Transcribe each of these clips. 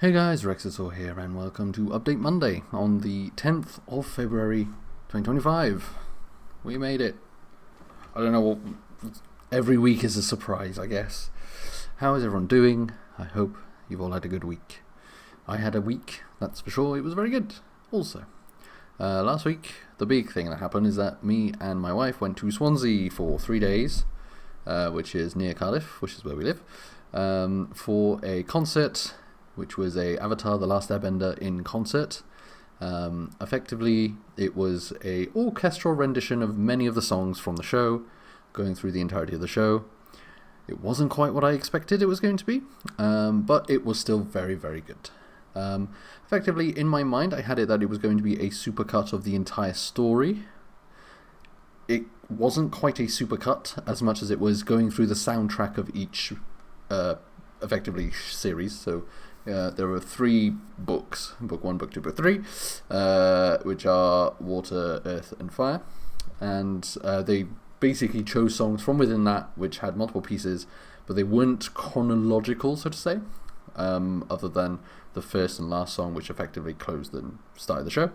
Hey guys, Rexasaur here, and welcome to Update Monday on the 10th of February 2025. We made it. I don't know what. Every week is a surprise, I guess. How is everyone doing? I hope you've all had a good week. I had a week, that's for sure. It was very good, also. Last week, the big thing that happened is that me and my wife went to Swansea for 3 days, which is near Cardiff, which is where we live, for a concert, which was a Avatar: The Last Airbender in concert. Effectively, it was a orchestral rendition of many of the songs from the show, going through the entirety of the show. It wasn't quite what I expected it was going to be, but it was still very, very good. Effectively, in my mind, I had it that it was going to be a supercut of the entire story. It wasn't quite a supercut as much as it was going through the soundtrack of each, effectively, series. So there were 3 books, book 1, book 2, book 3, which are Water, Earth and Fire, and they basically chose songs from within that which had multiple pieces, but they weren't chronological, so to say, other than the first and last song, which effectively closed and started the show.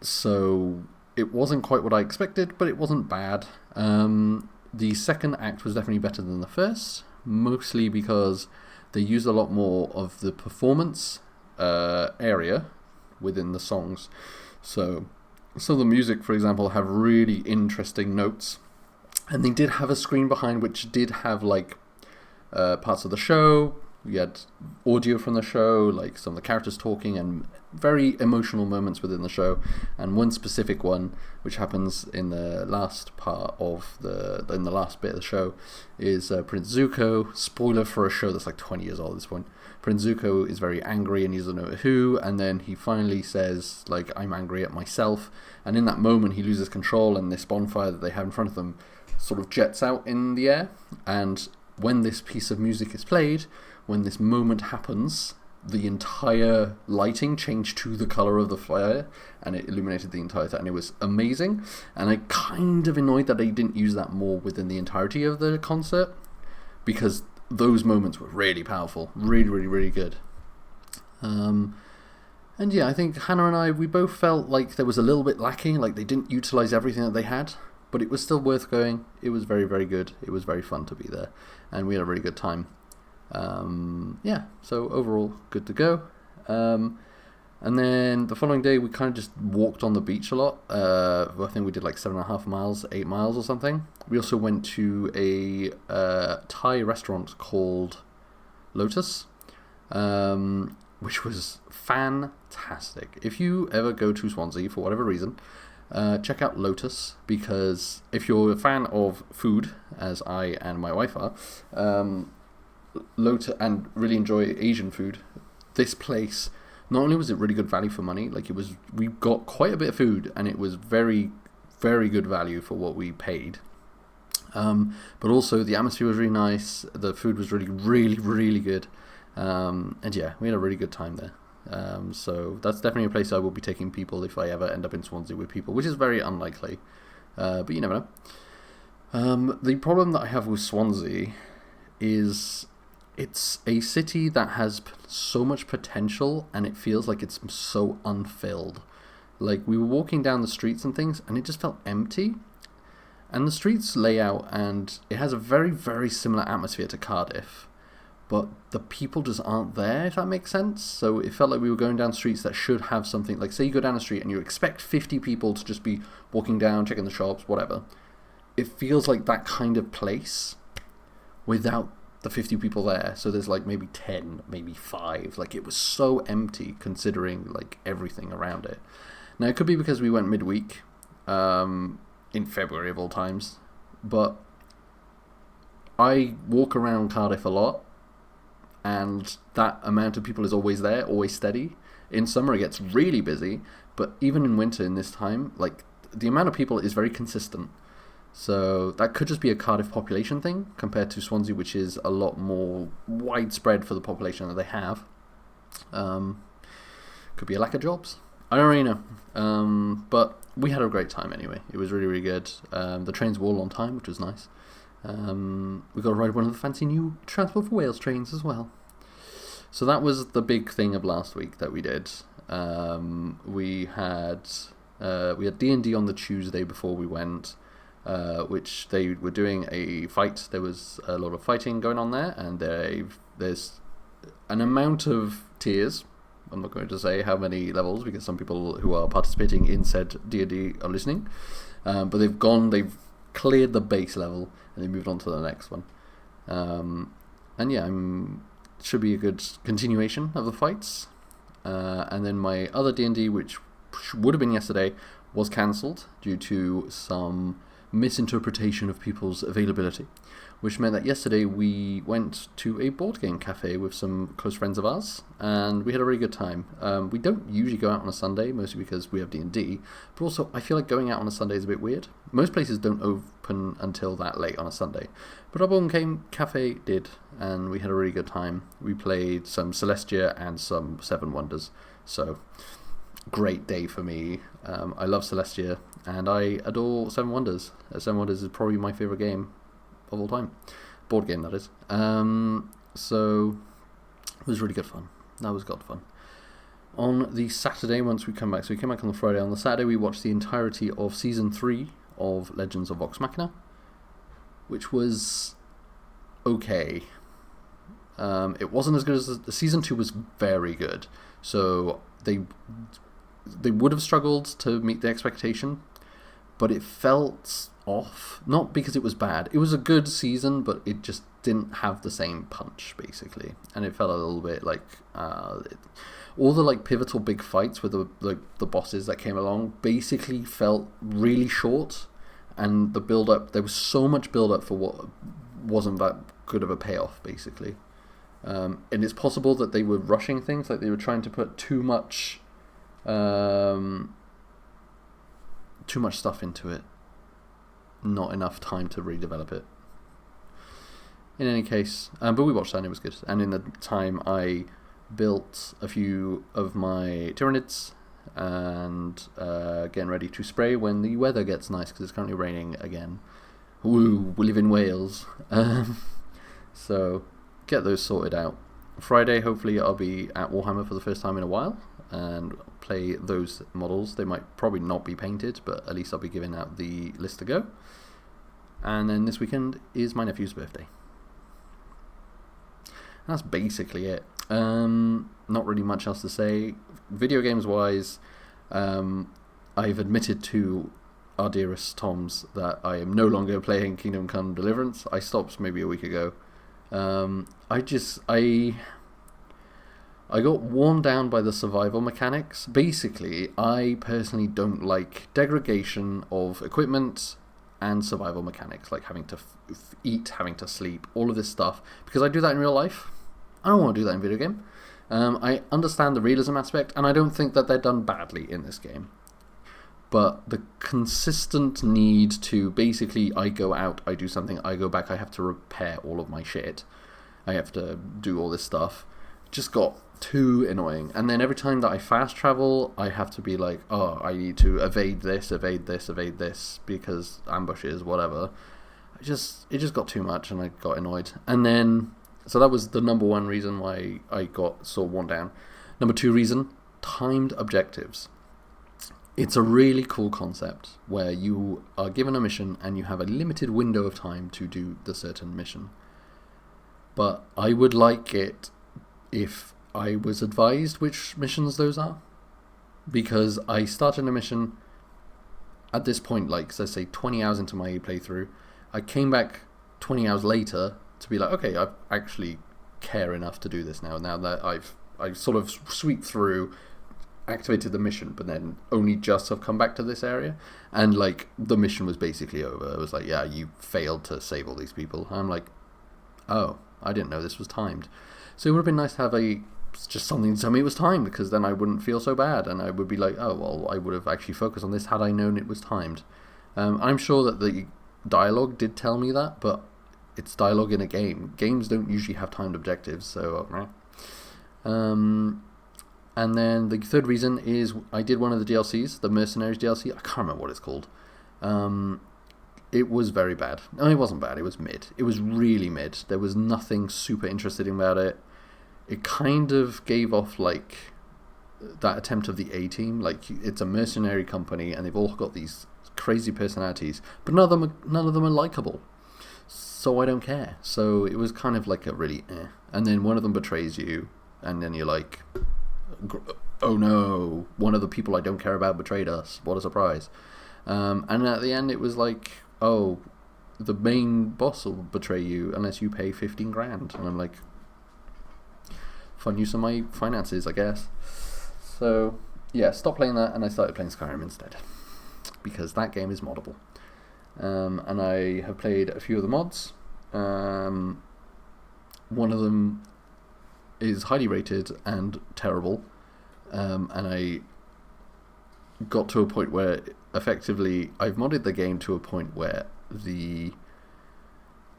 So it wasn't quite what I expected, but it wasn't bad. The second act was definitely better than the first, mostly because they used a lot more of the performance area within the songs. So the music, for example, have really interesting notes, and they did have a screen behind which did have like parts of the show. We had audio from the show, like some of the characters talking, and very emotional moments within the show. And one specific one, which happens in the last part of in the last bit of the show, is Prince Zuko. Spoiler for a show that's like 20 years old at this point. Prince Zuko is very angry and he doesn't know who, and then he finally says, like, I'm angry at myself. And in that moment, he loses control, and this bonfire that they have in front of them sort of jets out in the air. And when this piece of music is played, when this moment happens, the entire lighting changed to the colour of the fire, and it illuminated the entire thing, and it was amazing. And I kind of annoyed that they didn't use that more within the entirety of the concert, because those moments were really powerful, really, really, really good. And yeah, I think Hannah and I, we both felt like there was a little bit lacking, like they didn't utilise everything that they had, but it was still worth going. It was very, very good. It was very fun to be there, and we had a really good time. Yeah, so overall, good to go. And then the following day, we kind of just walked on the beach a lot. I think we did like 7.5 miles, 8 miles or something. We also went to a Thai restaurant called Lotus, which was fantastic. If you ever go to Swansea for whatever reason, check out Lotus, because if you're a fan of food, as I and my wife are, Lotus, and really enjoy Asian food, this place, not only was it really good value for money, like we got quite a bit of food, and it was very, very good value for what we paid. But also the atmosphere was really nice, the food was really, really, really good, and yeah, we had a really good time there. So that's definitely a place I will be taking people if I ever end up in Swansea with people, which is very unlikely, but you never know. The problem that I have with Swansea is it's a city that has so much potential, and it feels like it's so unfilled. Like, we were walking down the streets and things, and it just felt empty. And the streets layout, and it has a very, very similar atmosphere to Cardiff, but the people just aren't there, if that makes sense. So it felt like we were going down streets that should have something, like say you go down a street and you expect 50 people to just be walking down, checking the shops, whatever. It feels like that kind of place without the 50 people there. So there's like maybe 10, maybe 5. Like, it was so empty considering like everything around it. Now, it could be because we went midweek, in February of all times, but I walk around Cardiff a lot, and that amount of people is always there, always steady. In summer it gets really busy, but even in winter in this time, like, the amount of people is very consistent. So that could just be a Cardiff population thing compared to Swansea, which is a lot more widespread for the population that they have. Could be a lack of jobs. I don't really know. But we had a great time anyway. It was really, really good. The trains were all on time, which was nice. We got to ride one of the fancy new Transport for Wales trains as well. So that was the big thing of last week that we did. We had D&D on the Tuesday before we went, which they were doing a fight. There was a lot of fighting going on there, and there's an amount of tiers. I'm not going to say how many levels because some people who are participating in said D&D are listening, but they've cleared the base level and they moved on to the next one. And yeah, should be a good continuation of the fights. And then my other D&D, which would have been yesterday, was cancelled due to some misinterpretation of people's availability, which meant that yesterday we went to a board game cafe with some close friends of ours, and we had a really good time. We don't usually go out on a Sunday, mostly because we have D&D, but also I feel like going out on a Sunday is a bit weird. Most places don't open until that late on a Sunday, but our board game cafe did, and we had a really good time. We played some Celestia and some Seven Wonders, so great day for me. I love Celestia, and I adore Seven Wonders. Seven Wonders is probably my favourite game of all time. Board game, that is. So it was really good fun. That was good fun. On the Saturday, once we come back, so we came back on the Friday, on the Saturday we watched the entirety of Season 3 of Legends of Vox Machina, which was okay. It wasn't as good as the Season 2 was very good, so they would have struggled to meet the expectation, but it felt off. Not because it was bad. It was a good season, but it just didn't have the same punch, basically. And it felt a little bit like all the like pivotal big fights with the bosses that came along basically felt really short, and the build up, there was so much build up for what wasn't that good of a payoff, basically. And it's possible that they were rushing things, like they were trying to put too much stuff into it, not enough time to redevelop it. In any case, but we watched that and it was good. And in the time, I built a few of my Tyranids and getting ready to spray when the weather gets nice, because it's currently raining again. Woo, we live in Wales. So get those sorted out. Friday, hopefully I'll be at Warhammer for the first time in a while and play those models. They might probably not be painted, but at least I'll be giving out the list to go. And then this weekend is my nephew's birthday. That's basically it. Not really much else to say. Video games wise, I've admitted to our dearest Toms that I am no longer playing Kingdom Come Deliverance. I stopped maybe a week ago. I got worn down by the survival mechanics. Basically, I personally don't like degradation of equipment and survival mechanics, like having to eat, having to sleep, all of this stuff, because I do that in real life. I don't want to do that in video game. I understand the realism aspect, and I don't think that they're done badly in this game. But the consistent need to basically, I go out, I do something, I go back, I have to repair all of my shit, I have to do all this stuff, just got too annoying. And then every time that I fast travel, I have to be like, oh, I need to evade this, because ambushes, whatever. It just got too much, and I got annoyed. And then, so that was the number one reason why I got so worn down. Number two reason, timed objectives. It's a really cool concept where you are given a mission and you have a limited window of time to do the certain mission. But I would like it if I was advised which missions those are. Because I started a mission at this point, like, let's say 20 hours into my playthrough. I came back 20 hours later to be like, okay, I actually care enough to do this now. Now that I sort of sweep through, activated the mission, but then only just have come back to this area, and like the mission was basically over. It was like, yeah, you failed to save all these people. I'm like, oh, I didn't know this was timed. So it would have been nice to have just something to tell me it was timed, because then I wouldn't feel so bad, and I would be like, oh, well, I would have actually focused on this had I known it was timed. I'm sure that the dialogue did tell me that, but it's dialogue in a game. Games don't usually have timed objectives, so and then the third reason is I did one of the DLCs, the Mercenaries DLC. I can't remember what it's called. It was very bad. No, it wasn't bad. It was mid. It was really mid. There was nothing super interesting about it. it kind of gave off like that attempt of the A-Team. Like, it's a mercenary company and they've all got these crazy personalities, but none of them are likable. So I don't care. So it was kind of like a really And then one of them betrays you, and then you're like, oh no, one of the people I don't care about betrayed us. What a surprise. And at the end it was like, oh, the main boss will betray you unless you pay 15 grand. And I'm like, fun use of my finances, I guess. So yeah, stopped playing that and I started playing Skyrim instead, because that game is moddable. And I have played a few of the mods. One of them is highly rated and terrible. And I got to a point where effectively I've modded the game to a point where the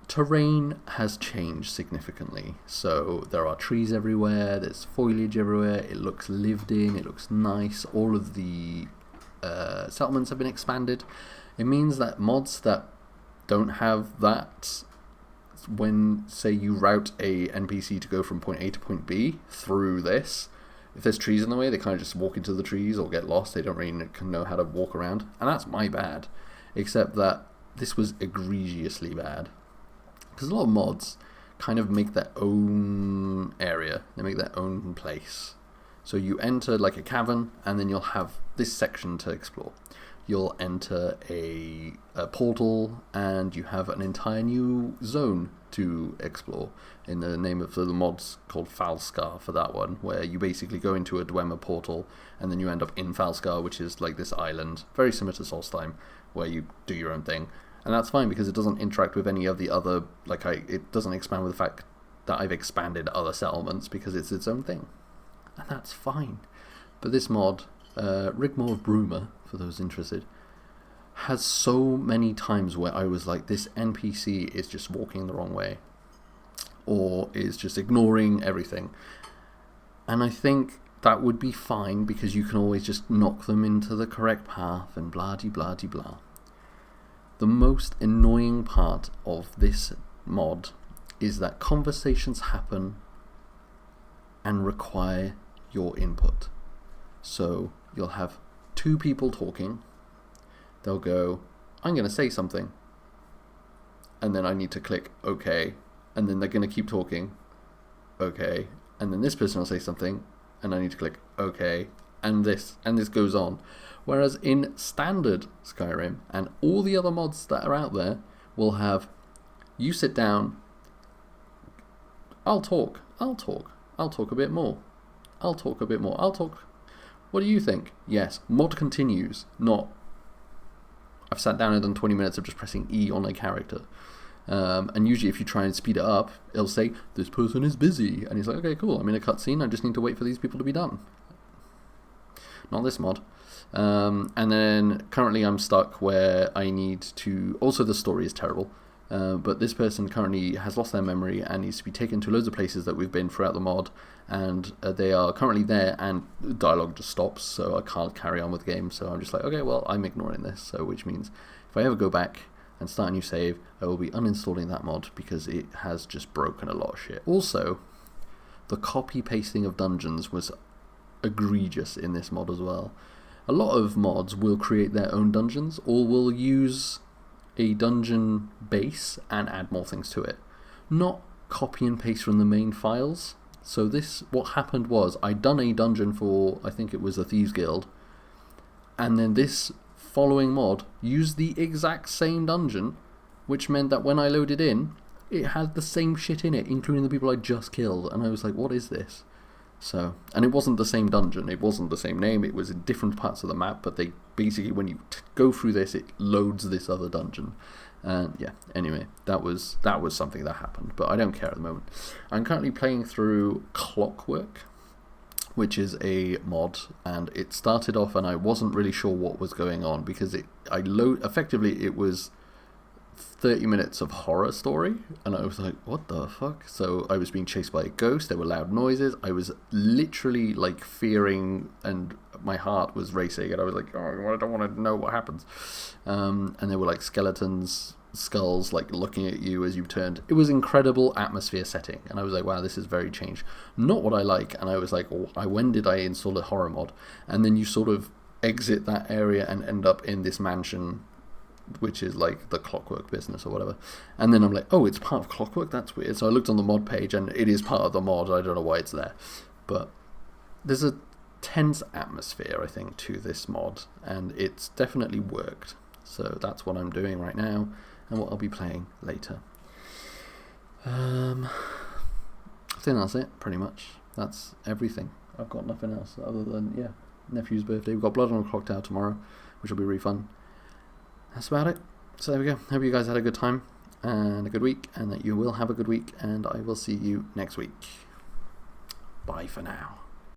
terrain has changed significantly. So there are trees everywhere, there's foliage everywhere, it looks lived in, it looks nice. All of the settlements have been expanded. It means that mods that don't have that, when say you route a NPC to go from point A to point B through this, if there's trees in the way, they kind of just walk into the trees or get lost. They don't really know how to walk around, and that's my bad. Except that this was egregiously bad, because a lot of mods kind of make their own area, they make their own place. So you enter like a cavern, and then you'll have this section to explore. You'll enter a portal, and you have an entire new zone to explore, in the name of the mod's called Falskar for that one, where you basically go into a Dwemer portal, and then you end up in Falskar, which is like this island, very similar to Solstheim, where you do your own thing. And that's fine, because it doesn't interact with any of the other, it doesn't expand with the fact that I've expanded other settlements, because it's its own thing. And that's fine. But this mod, Rigmor of Bruma, for those interested, has so many times where I was like, this NPC is just walking the wrong way, or is just ignoring everything. And I think that would be fine, because you can always just knock them into the correct path and blah-de-blah-de-blah. The most annoying part of this mod is that conversations happen and require your input. So you'll have two people talking, they'll go, I'm going to say something, and then I need to click OK, and then they're going to keep talking, OK, and then this person will say something, and I need to click OK, and this goes on. Whereas in standard Skyrim, and all the other mods that are out there, will have, you sit down, I'll talk a bit more, what do you think? Yes, mod continues, not I've sat down and done 20 minutes of just pressing E on a character. And usually if you try and speed it up, it'll say, this person is busy. And he's like, okay, cool, I'm in a cutscene, I just need to wait for these people to be done. Not this mod. And then currently I'm stuck where I need to... Also the story is terrible. But this person currently has lost their memory and needs to be taken to loads of places that we've been throughout the mod, and they are currently there, and dialogue just stops, so I can't carry on with the game. So I'm just like, okay, well, I'm ignoring this, so which means if I ever go back and start a new save, I will be uninstalling that mod, because it has just broken a lot of shit. Also, the copy pasting of dungeons was egregious in this mod as well. A lot of mods will create their own dungeons, or will use a dungeon base and add more things to it, not copy and paste from the main files. So this, what happened was, I'd done a dungeon for, I think it was a Thieves Guild, and then this following mod used the exact same dungeon, which meant that when I loaded in, it had the same shit in it, including the people I just killed, and I was like, what is this? So, and it wasn't the same dungeon, it wasn't the same name, it was in different parts of the map, but they basically, when you go through this, it loads this other dungeon. And yeah, anyway, that was something that happened, but I don't care at the moment. I'm currently playing through Clockwork, which is a mod, and it started off and I wasn't really sure what was going on, because effectively it was 30 minutes of horror story, and I was like, what the fuck? So I was being chased by a ghost, there were loud noises, I was literally like fearing, and my heart was racing, and I was like, oh, I don't want to know what happens. And there were like skeletons skulls like looking at you as you've turned. It was incredible atmosphere setting, and I was like, wow, this is very changed. Not what I like, and I was like, oh, when did I install a horror mod? And then you sort of exit that area and end up in this mansion, which is like the Clockwork business or whatever. And then I'm like, oh, it's part of Clockwork? That's weird. So I looked on the mod page, and it is part of the mod. I don't know why it's there. But there's a tense atmosphere, I think, to this mod, and it's definitely worked. So that's what I'm doing right now, and what I'll be playing later. I think that's it, pretty much. That's everything. I've got nothing else other than, yeah, nephew's birthday. We've got Blood on a Clock Tower tomorrow, which will be really fun. That's about it. So there we go. Hope you guys had a good time and a good week, and that you will have a good week, and I will see you next week. Bye for now.